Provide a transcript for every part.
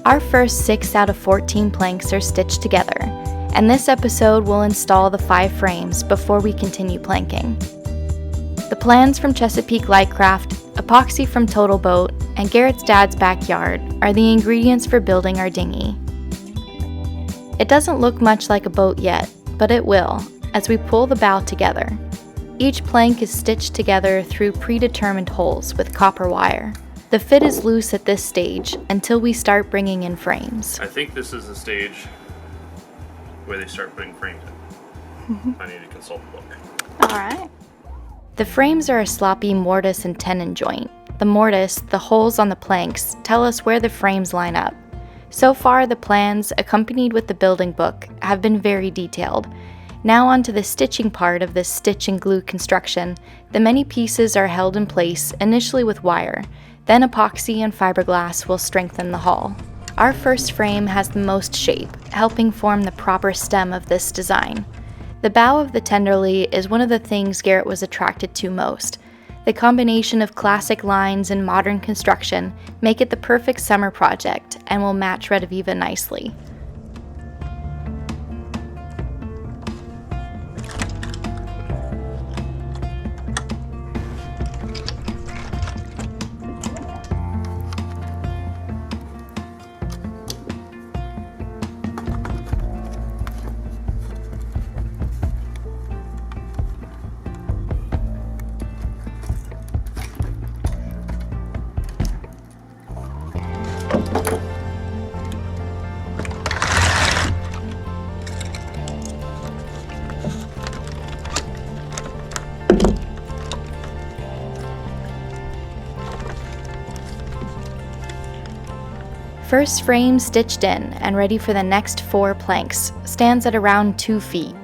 Our first 6 out of 14 planks are stitched together, and this episode will install the 5 frames before we continue planking. The plans from Chesapeake Light Craft, epoxy from Total Boat, and Garrett's dad's backyard are the ingredients for building our dinghy. It doesn't look much like a boat yet, but it will, as we pull the bow together. Each plank is stitched together through predetermined holes with copper wire. The fit is loose at this stage until we start bringing in frames. I think this is the stage where they start putting frames in. I need to consult the book. Alright. The frames are a sloppy mortise and tenon joint. The mortise, the holes on the planks, tell us where the frames line up. So far, the plans, accompanied with the building book, have been very detailed. Now onto the stitching part of this stitch and glue construction. The many pieces are held in place, initially with wire. Then epoxy and fiberglass will strengthen the hull. Our first frame has the most shape, helping form the proper stem of this design. The bow of the Tenderly is one of the things Garrett was attracted to most. The combination of classic lines and modern construction make it the perfect summer project and will match Red Aviva nicely. First frame stitched in and ready for the next 4 planks stands at around 2 feet.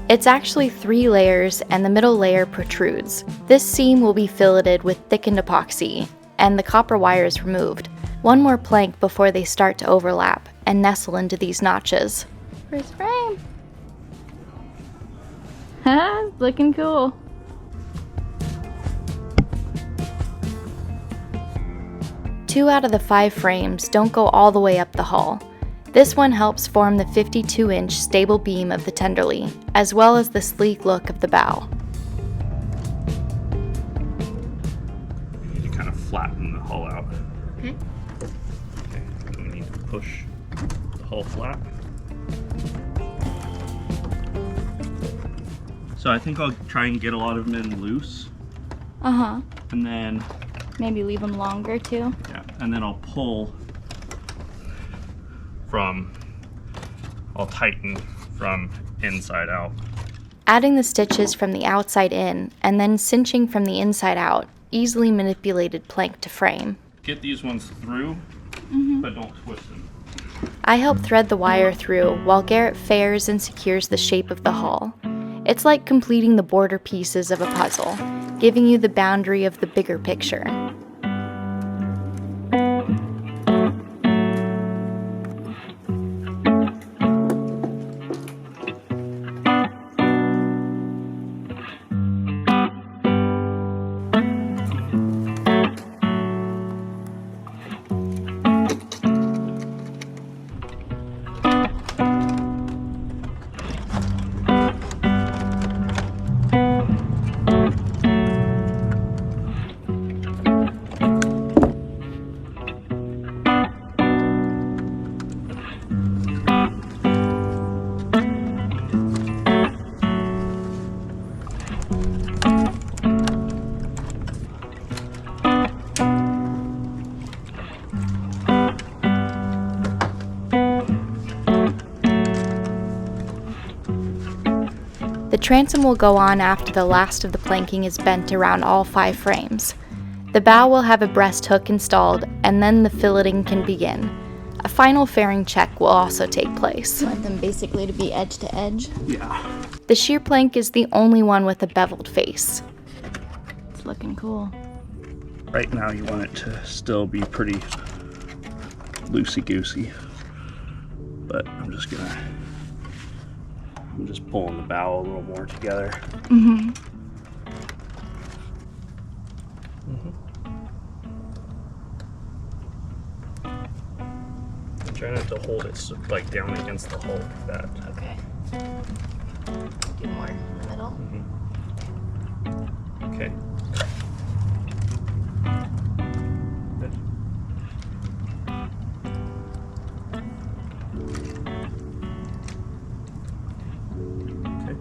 It's actually 3 layers and the middle layer protrudes. This seam will be filleted with thickened epoxy and the copper wire is removed. One more plank before they start to overlap and nestle into these notches. First frame! Haha, looking cool. Two out of the 5 frames don't go all the way up the hull. This one helps form the 52-inch stable beam of the Tenderly, as well as the sleek look of the bow. You need to kind of flatten the hull out. Okay. Okay, and we need to push the hull flat. So I think I'll try and get a lot of them in loose. Uh-huh. And then Maybe leave them longer too. yeah, and then I'll pull I'll tighten from inside out. Adding the stitches from the outside in and then cinching from the inside out, easily manipulated plank to frame. Get these ones through, but don't twist them. I help thread the wire through while Garrett fairs and secures the shape of the hull. It's like completing the border pieces of a puzzle, giving you the boundary of the bigger picture. The transom will go on after the last of the planking is bent around all 5 frames. The bow will have a breast hook installed, and then the filleting can begin. A final fairing check will also take place. You want them basically to be edge to edge? Yeah. The shear plank is the only one with a beveled face. It's looking cool. Right now you want it to still be pretty loosey-goosey, but I'm just pulling the bow a little more together. Try not to hold it like down against the hull like that. Okay. Do more in the middle. Okay. Good. Okay.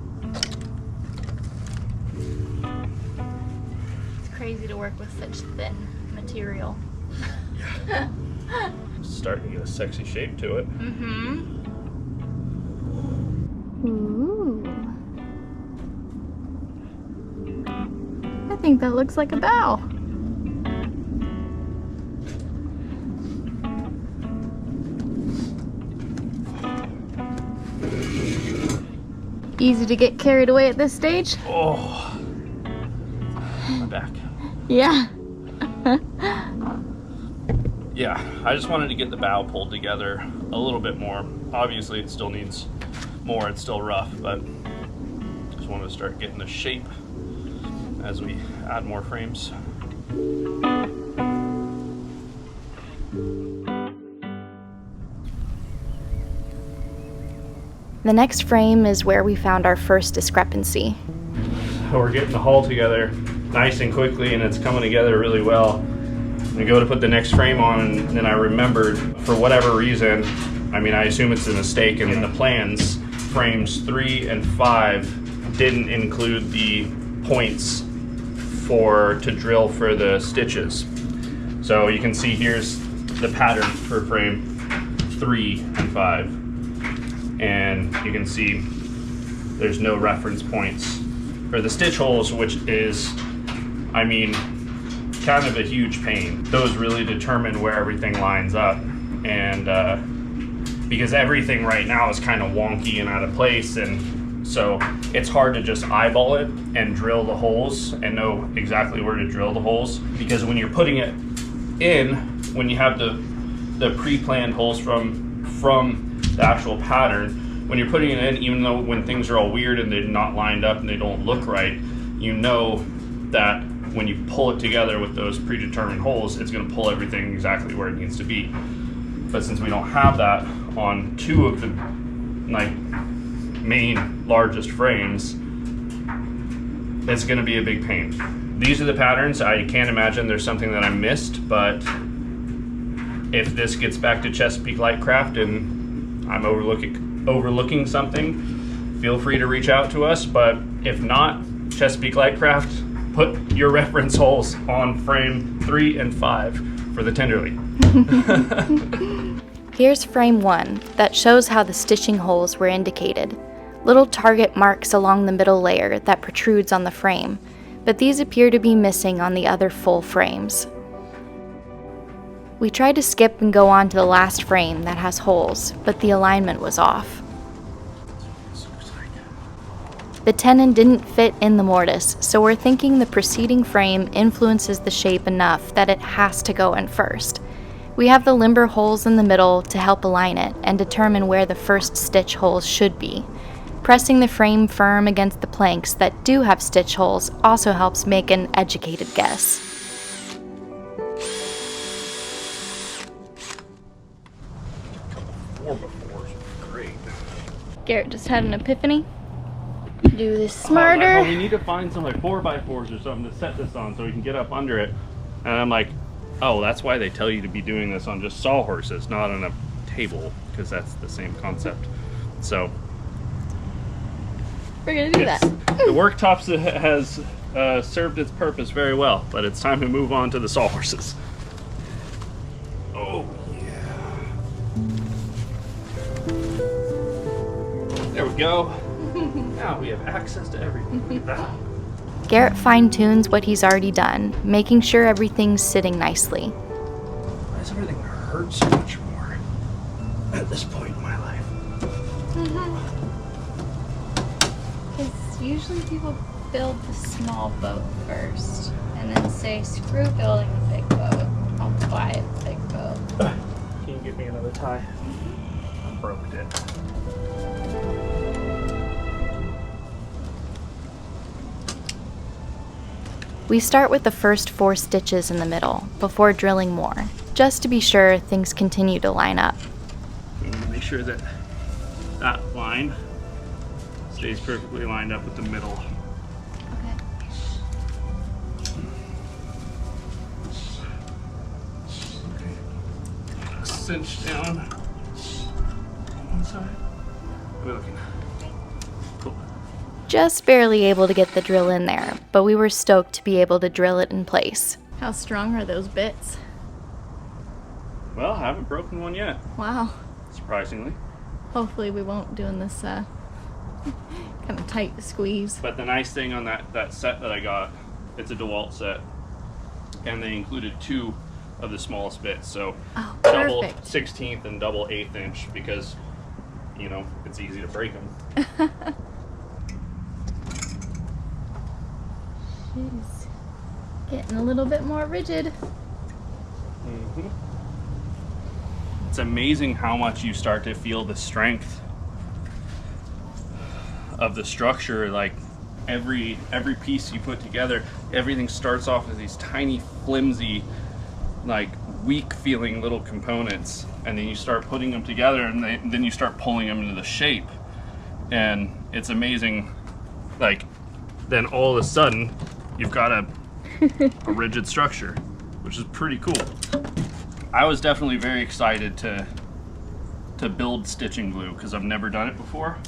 It's crazy to work with such thin material. Yeah. Starting to get a sexy shape to it. Ooh. I think that looks like a bow. Easy to get carried away at this stage? Oh, my back. Yeah. Yeah, I just wanted to get the bow pulled together a little bit more. Obviously, it still needs more. It's still rough, but just wanted to start getting the shape as we add more frames. The next frame is where we found our first discrepancy. So we're getting the hull together nice and quickly, and it's coming together really well. We go to put the next frame on, and then I remembered, for whatever reason, I mean, I assume it's a mistake in the plans, frames 3 and 5 didn't include the points to drill for the stitches. So you can see here's the pattern for frame 3 and 5. And you can see there's no reference points for the stitch holes, which is, I mean, kind of a huge pain. Those really determine where everything lines up, and because everything right now is kind of wonky and out of place, and so it's hard to just eyeball it and drill the holes and know exactly where to drill the holes, because when you're putting it in, when you have the pre-planned holes from the actual pattern, when you're putting it in, even though when things are all weird and they're not lined up and they don't look right, you know that when you pull it together with those predetermined holes, it's going to pull everything exactly where it needs to be. But since we don't have that on 2 of the main largest frames, it's going to be a big pain. These are the patterns. I can't imagine there's something that I missed, but if this gets back to Chesapeake Light Craft and I'm overlooking something, feel free to reach out to us. But if not, Chesapeake Light Craft, put your reference holes on frame 3 and 5 for the tenderly. Here's frame 1 that shows how the stitching holes were indicated. Little target marks along the middle layer that protrudes on the frame, but these appear to be missing on the other full frames. We tried to skip and go on to the last frame that has holes, but the alignment was off. The tenon didn't fit in the mortise, so we're thinking the preceding frame influences the shape enough that it has to go in first. We have the limber holes in the middle to help align it and determine where the first stitch holes should be. Pressing the frame firm against the planks that do have stitch holes also helps make an educated guess. Great. Garrett just had an epiphany. Do this smarter. We need to find some 4x4s or something to set this on so we can get up under it. And I'm like, oh, that's why they tell you to be doing this on just sawhorses, not on a table, because that's the same concept. So We're gonna do that. The worktops has served its purpose very well, but it's time to move on to the sawhorses. Oh yeah. There we go. Now we have access to everything. Garrett fine-tunes what he's already done, making sure everything's sitting nicely. Why does everything hurt so much more at this point in my life? Because usually people build the small boat first, and then say, screw building a big boat, I'll buy a big boat. Can you give me another tie? I broke it. We start with the first 4 stitches in the middle, before drilling more, just to be sure things continue to line up. make sure that that line stays perfectly lined up with the middle. Okay. Cinch down on one side. We're looking. Cool. Just barely able to get the drill in there, but we were stoked to be able to drill it in place. How strong are those bits? Well, I haven't broken one yet, Wow. surprisingly. Hopefully we won't doing this kind of tight squeeze. But the nice thing on that set that I got, it's a DeWalt set, and they included 2 of the smallest bits, so Oh, double perfect. 16th and double 1/8 inch, because you know it's easy to break them. Jeez. Getting a little bit more rigid. It's amazing how much you start to feel the strength of the structure. Like every piece you put together, everything starts off as these tiny, flimsy, like weak feeling little components, and then you start putting them together, and then you start pulling them into the shape, and it's amazing. Like then all of a sudden you've got a rigid structure, which is pretty cool. I was definitely very excited to build stitching glue because I've never done it before.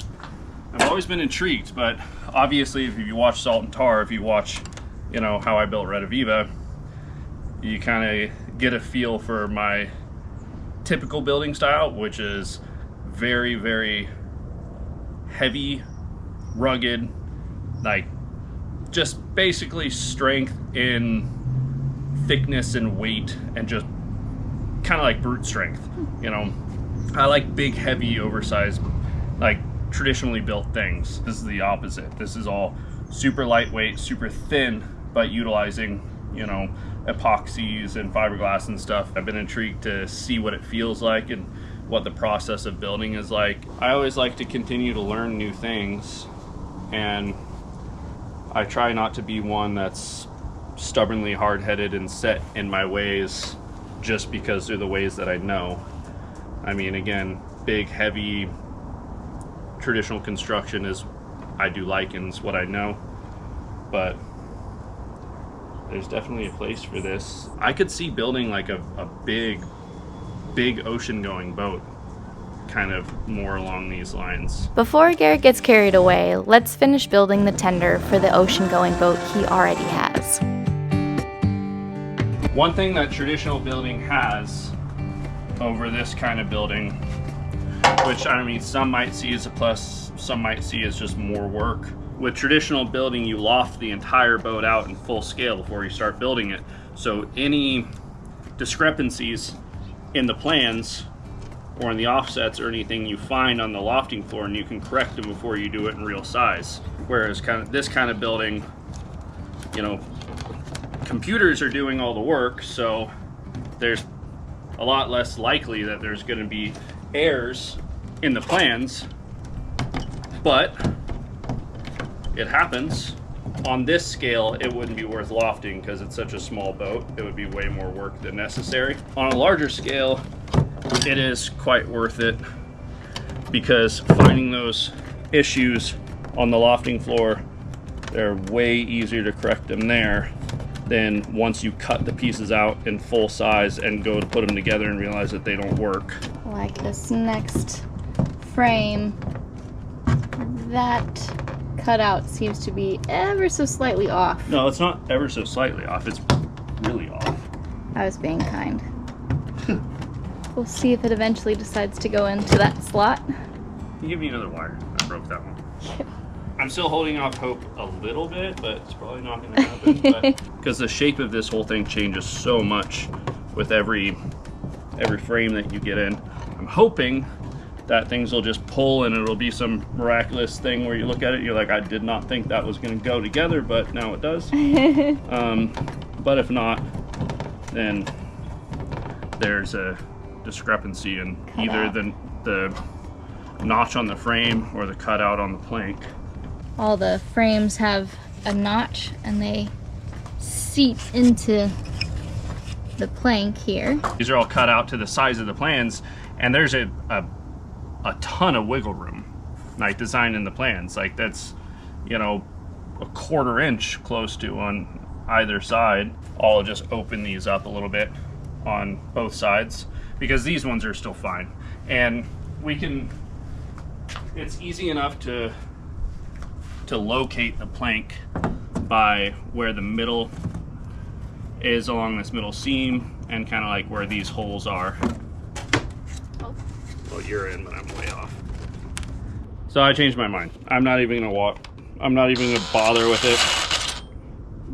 I've always been intrigued, but obviously if you watch Salt and Tar, if you watch, you know, how I built Red Aviva, you kind of get a feel for my typical building style, which is very, very heavy, rugged, like just basically strength in thickness and weight, and just kind of like brute strength. You know, I like big, heavy, oversized, like traditionally built things. This is the opposite. This is all super lightweight, super thin, but utilizing, you know, epoxies and fiberglass and stuff. I've been intrigued to see what it feels like and what the process of building is like. I always like to continue to learn new things, and I try not to be one that's stubbornly hard-headed and set in my ways just because they're the ways that I know. I mean, again, big, heavy, traditional construction is, I do lichens, what I know, but there's definitely a place for this. I could see building like a big ocean-going boat, kind of more along these lines. Before Garrett gets carried away, let's finish building the tender for the ocean-going boat he already has. One thing that traditional building has over this kind of building, which I mean some might see as a plus, some might see as just more work. With traditional building, you loft the entire boat out in full scale before you start building it. So any discrepancies in the plans or in the offsets or anything you find on the lofting floor, and you can correct them before you do it in real size. Whereas this kind of building, you know, computers are doing all the work, so there's a lot less likely that there's going to be errors in the plans, but it happens. On this scale, it wouldn't be worth lofting because it's such a small boat. It would be way more work than necessary. On a larger scale, it is quite worth it, because finding those issues on the lofting floor, they're way easier to correct them there than once you cut the pieces out in full size and go to put them together and realize that they don't work. Like this next frame, that cutout seems to be ever so slightly off. No, it's not ever so slightly off, it's really off. I was being kind. We'll see if it eventually decides to go into that slot. You give me another wire. I broke that one. I'm still holding off hope a little bit, but it's probably not going to happen. Because the shape of this whole thing changes so much with every frame that you get in. I'm hoping that things will just pull and it'll be some miraculous thing where you look at it, you're like, I did not think that was going to go together, but now it does. But if not, then there's a discrepancy in either the notch on the frame or the cutout on the plank. All the frames have a notch and they seat into the plank here. These are all cut out to the size of the plans, and there's a a ton of wiggle room, like designed in the plans. Like that's, you know, a 1/4 inch close to on either side. I'll just open these up a little bit on both sides because these ones are still fine. And we can, it's easy enough to locate the plank by where the middle is along this middle seam and kind of like where these holes are. Well, you're in, but I'm way off. So I changed my mind. I'm not even gonna bother with it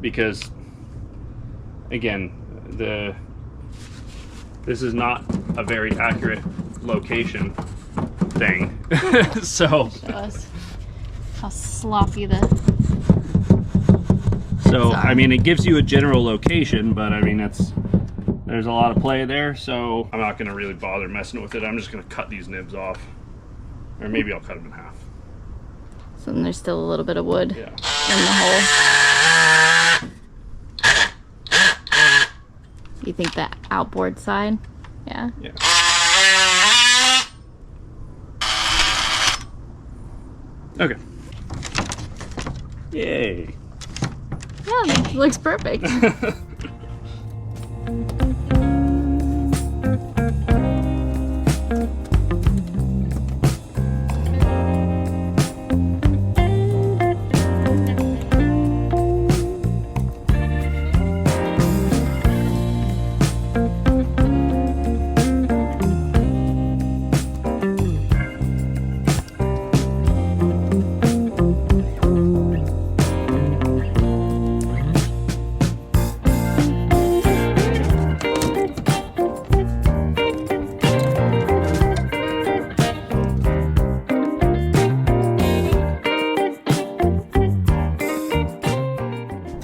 because, again, this is not a very accurate location thing. So show us how sloppy the. So I mean, it gives you a general location, but I mean there's a lot of play there. So I'm not gonna really bother messing with it. I'm just gonna cut these nibs off, or maybe I'll cut them in half. So then there's still a little bit of wood Yeah. in the hole. You think the outboard side? Yeah. Yeah. Okay. Yay. Yeah, it looks perfect.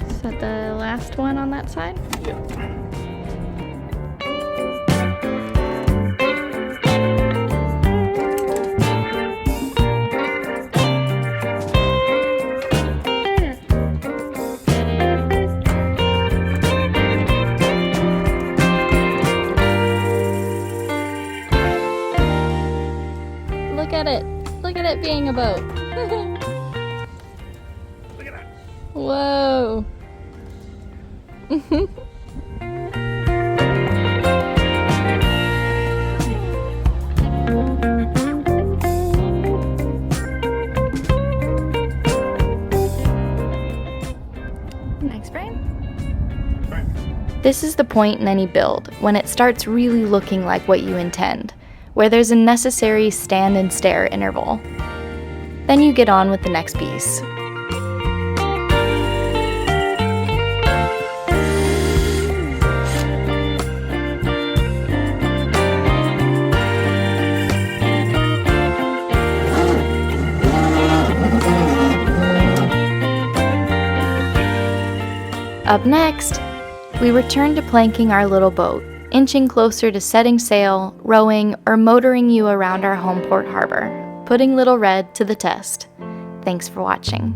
Is that the last one on that side? Yeah. Look at it. Look at it being a boat. Look at that. Whoa. Next frame. Right. This is the point in any build when it starts really looking like what you intend, where there's a necessary stand and stare interval. Then you get on with the next piece. Up next, we return to planking our little boat, inching closer to setting sail, rowing, or motoring you around our home port harbor, putting Little Red to the test. Thanks for watching.